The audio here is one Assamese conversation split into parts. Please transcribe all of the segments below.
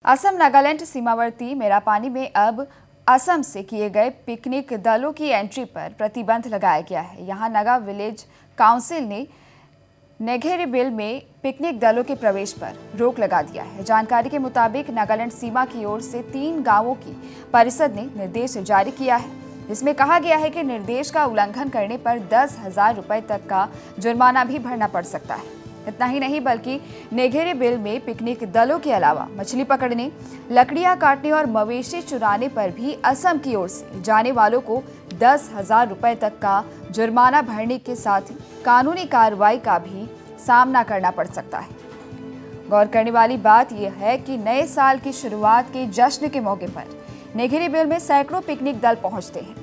असम नागालैंड सीमावर्ती मेरापानी में अब असम से किए गए पिकनिक दलों की एंट्री पर प्रतिबंध लगाया गया है। यहां नागा विलेज काउंसिल ने नेघेरेबिल में पिकनिक दलों के प्रवेश पर रोक लगा दिया है। जानकारी के मुताबिक नागालैंड सीमा की ओर से 3 गांवों की परिषद ने निर्देश जारी किया है, जिसमें कहा गया है कि निर्देश का उल्लंघन करने पर 10,000 रुपए तक का जुर्माना भी भरना पड़ सकता है। इतना ही नहीं बल्कि नेघेरेबिल में पिकनिक दलों के अलावा मछली पकड़ने, लकड़ियां काटने और मवेशी चुराने पर भी असम की ओर से जाने वालों को 10,000 रुपए तक का जुर्माना भरने के साथ ही कानूनी कार्रवाई का भी सामना करना पड़ सकता है। गौर करने वाली बात यह है कि नए साल की शुरुआत के जश्न के मौके पर नेघेरेबिल में सैकड़ों पिकनिक दल पहुंचते हैं।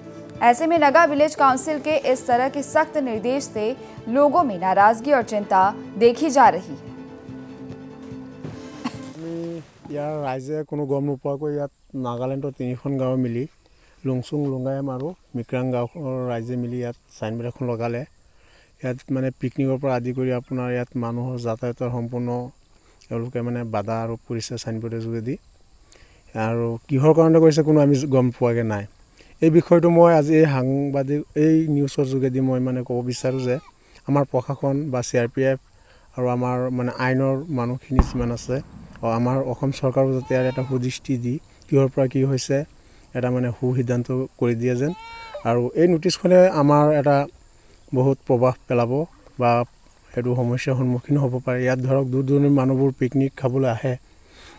ऐसे में नागा विलेज काउंसिल के इस तरह के सख्त निर्देश से लोगों में नाराजगी और चिंता देखी जा रही है। यार राइजे कोनो गम नोपोवाকৈ ইয়াত নাগালেণ্ডৰ 3খন গাঁও মিলি লংচুং লংগায়াম আৰু মিক্ৰাং গাঁওৰ ৰাইজে মিলি ইয়াত সাইনবোৰ্ড এখন লগালে। ইয়াত মানে পিকনিকৰ পৰা আদি কৰি আপোনাৰ ইয়াত মানুহৰ যাতায়াতৰ সম্পূৰ্ণ তেওঁলোকে মানে বাধা আৰোপ কৰিছে সাইনবোৰ্ডৰ যোগেদি। আৰু কিহৰ কাৰণে কৰিছে কোনো আমি গম পোৱাগে নাই। এই বিষয়টো মই আজি সাংবাদিক এই নিউজৰ যোগেদি মই মানে ক'ব বিচাৰোঁ যে আমাৰ প্ৰশাসন বা CRPF আৰু আমাৰ মানে আইনৰ মানুহখিনি যিমান আছে আমাৰ অসম চৰকাৰৰ যাতে ইয়াৰ এটা সুদৃষ্টি দি কিহৰ পৰা কি হৈছে এটা মানে সিদ্ধান্ত কৰি দিয়ে যেন। আৰু এই নোটিছখনে আমাৰ এটা বহুত প্ৰভাৱ পেলাব বা সেইটো সমস্যাৰ সন্মুখীন হ'ব পাৰে। ইয়াত ধৰক দূৰ দূৰণিৰ মানুহবোৰ পিকনিক খাবলৈ আহে,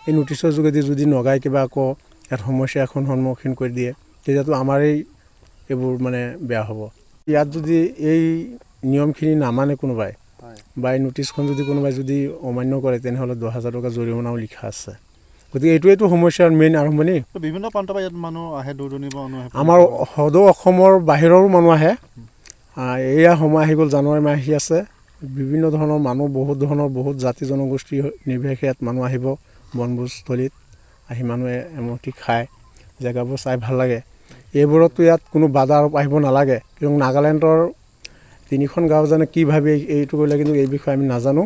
এই নোটিছৰ যোগেদি যদি নগাই কিবা আকৌ ইয়াত সমস্যা এখন সন্মুখীন কৰি দিয়ে তেতিয়াতো আমাৰেই এইবোৰ মানে বেয়া হ'ব। ইয়াত যদি এই নিয়মখিনি নামানে কোনোবাই বা এই নোটিছখন যদি কোনোবাই যদি অমান্য কৰে তেনেহ'লে 10,000 টকা জৰিমনাও লিখা আছে। গতিকে এইটোৱেইটো সমস্যাৰ মেইন আৰম্ভণি। বিভিন্ন প্ৰান্তৰ পৰা ইয়াত মানুহ আহে, দূৰ-দূৰণিৰ পৰা মানুহ আহে। আমাৰ সদৌ অসমৰ বাহিৰৰো মানুহ আহে। এয়া সময় আহি গ'ল, জানুৱাৰী মাহ আহি আছে। বিভিন্ন ধৰণৰ মানুহ, বহুত জাতি জনগোষ্ঠী নিৰ্বিশেষে ইয়াত মানুহ আহিব বনভোজস্থলীত আহি মানুহে এমুঠি খায়, জেগাবোৰ চাই ভাল লাগে। এইবোৰতো ইয়াত কোনো বাধা আৰোপ আহিব নালাগে, কিয়নো নাগালেণ্ডৰ 3খন গাঁও জানে কি ভাবি এইটো কৰিলে কিন্তু এই বিষয়ে আমি নাজানো।